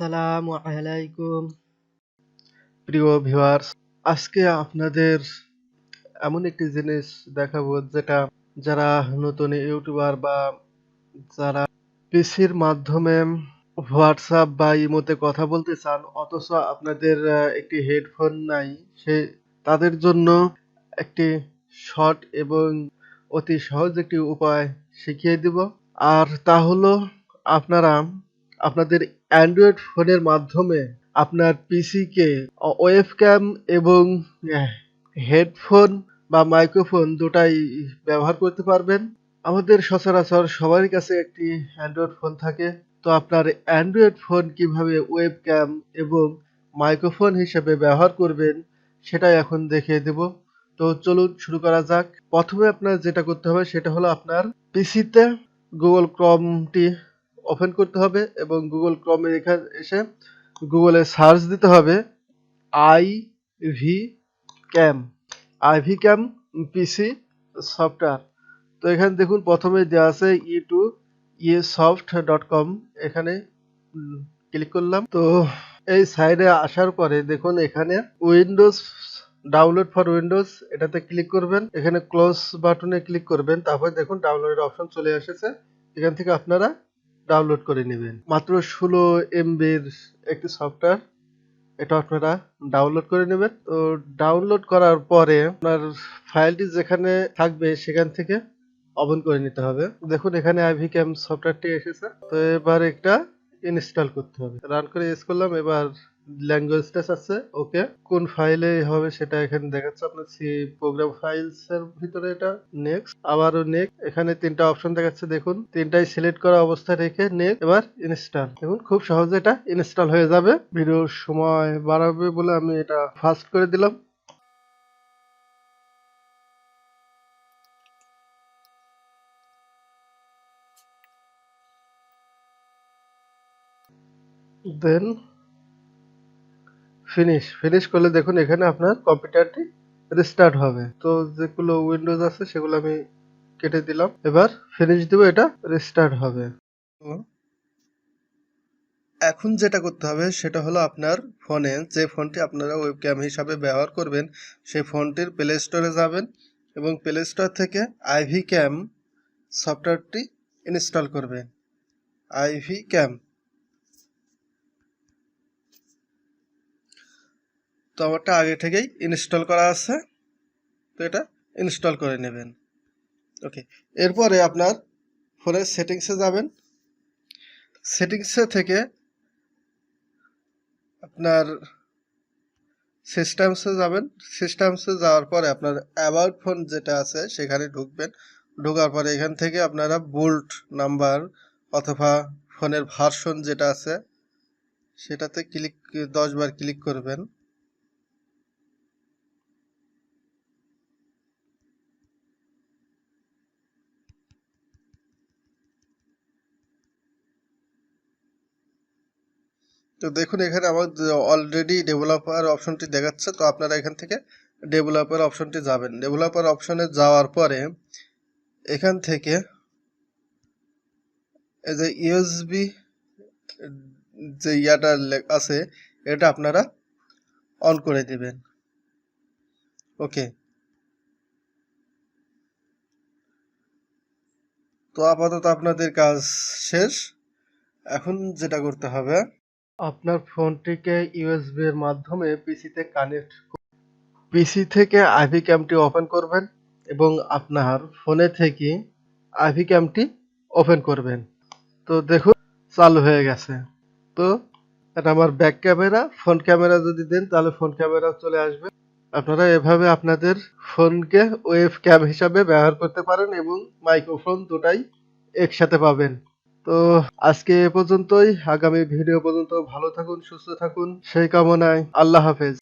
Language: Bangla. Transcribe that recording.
আসসালামু আলাইকুম প্রিয় ভিউয়ার্স, আজকে আপনাদের এমন একটি জিনিস দেখাবো যেটা যারা নতুন ইউটিউবার বা যারা পিসির মাধ্যমে হোয়াটসঅ্যাপ বা ইমোতে কথা বলতে চান অথচ আপনাদের একটি হেডফোন নাই, সে তাদের জন্য একটি শর্ট এবং অতি সহজ একটি উপায় শিখিয়ে দিব। আর তা হলো আপনারা আপনাদের অ্যান্ড্রয়েড ফোনের মাধ্যমে আপনার পিসিকে ওয়েবক্যাম এবং হেডফোন বা মাইক্রোফোন দুটাই ব্যবহার করতে পারবেন। আমাদের সচরাচর সবার কাছে একটি অ্যান্ড্রয়েড ফোন থাকে। তো আপনার অ্যান্ড্রয়েড ফোন কিভাবে ওয়েবক্যাম এবং মাইক্রোফোন হিসেবে ব্যবহার করবেন সেটাই এখন দেখিয়ে দেব। তো চলুন শুরু করা যাক। প্রথমে আপনার যেটা করতে হবে সেটা হলো আপনার পিসিতে গুগল ক্রমটি ওপেন করতে হবে এবং গুগল ক্রমে এখানে এসে গুগলে সার্চ দিতে হবে আইভি ক্যাম পিসি সফটওয়্যার। তো এখানে দেখুন প্রথমে দেওয়া আছে e2esoft.com, এখানে ক্লিক করলাম। তো এই সাইডে আসার পরে দেখুন এখানে উইন্ডোজ ডাউনলোড ফর উইন্ডোজ এটাতে ক্লিক করবেন, এখানে ক্লোজ বাটনে ক্লিক করবেন, তারপর দেখুন ডাউনলোডের অপশন চলে এসেছে। এখান থেকে আপনারা ডাউনলোড করে নেবেন। মাত্র 16 এমবির একটি সফটওয়্যার, এটা আপনারা ডাউনলোড করে নেবেন। তো ডাউনলোড করার পরে আপনার ফাইলটি যেখানে থাকবে সেখান থেকে ওপেন করে নিতে হবে। দেখুন এখানে আইভি ক্যাম সফটওয়্যারটি এসেছে। তো এবার একটা ইনস্টল করতে হবে। রান করে ইউজ করলাম। এবার ল্যাঙ্গুয়েজটা আছে ওকে, কোন ফাইলে হবে সেটা এখানে দেখাচ্ছে আপনার সি প্রোগ্রাম ফাইলস এর ভিতরে। এটা নেক্সট, আবারও নেক্সট, এখানে তিনটা অপশন দেখাচ্ছে দেখুন, তিনটাই সিলেক্ট করা অবস্থায় রেখে নেক্সট, এবার ইনস্টল। দেখুন খুব সহজে এটা ইনস্টল হয়ে যাবে। ভিডিওর সময় বাড়াবে বলে আমি এটা ফাস্ট করে দিলাম। দেন ফিনিশ করলে দেখুন এখানে আপনার কম্পিউটারটি রিস্টার্ট হবে। তো যেগুলো উইন্ডোজ আছে সেগুলো আমি কেটে দিলাম। এবার ফিনিশ দিব, এটা রিস্টার্ট হবে। তো এখন যেটা করতে হবে সেটা হলো আপনার ফোনে যে ফোনটি আপনারা ওয়েবক্যাম হিসাবে ব্যবহার করবেন সেই ফোনটির প্লে স্টোরে যাবেন এবং প্লে স্টোর থেকে আইভি ক্যাম সফটওয়্যারটি ইনস্টল করবেন। আইভি ক্যাম, তো আমারটা আগে থেকেই ইনস্টল করা আছে, তো এটা ইনস্টল করে নেবেন। ওকে, এরপরে আপনার ফোনের সেটিংসে যাবেন। সেটিংসে থেকে আপনার সিস্টেমসে যাবেন। সিস্টেমসে যাওয়ার পরে আপনার অ্যাবাউট ফোন যেটা আছে সেখানে ঢুকবেন। ঢোকার পরে এখান থেকে আপনারা বুল্ট নাম্বার অথবা ফোনের ভার্সন যেটা আছে সেটাতে 10 বার ক্লিক করবেন। তো দেখুন এখানে আমার অলরেডি ডেভেলপার অপশনটি দেখাচ্ছে। তো আপনারা এখান থেকে ডেভেলপার অপশনটি যাবেন। ডেভেলপার অপশনে যাওয়ার পরে এখান থেকে এই যে ইউএসবি যে ইয়াটা আছে এটা আপনারা অন করে দিবেন। ওকে, তো আপাতত আপনাদের কাজ শেষ। এখন যেটা করতে হবে আপনার ফোনটিকে ইউএসবি এর মাধ্যমে পিসিতে কানেক্ট, পিসি থেকে আইভি ক্যামটি ওপেন করবেন এবং আপনার ফোনে থেকে আইভি ক্যামটি ওপেন করবেন। তো দেখুন চালু হয়ে গেছে। তো এটা আমার ব্যাক ক্যামেরা, ফ্রন্ট ক্যামেরা যদি দেন তাহলে ফ্রন্ট ক্যামেরাও চলে আসবে। আপনারা এভাবে আপনাদের ফোনকে ওয়েব ক্যাম হিসাবে ব্যবহার করতে পারেন এবং মাইক্রোফোন দুটাই একসাথে পাবেন। তো আজকে এ পর্যন্তই। আগামী ভিডিও পর্যন্ত ভালো থাকুন, সুস্থ থাকুন সেই কামনায়। আল্লাহ হাফেজ।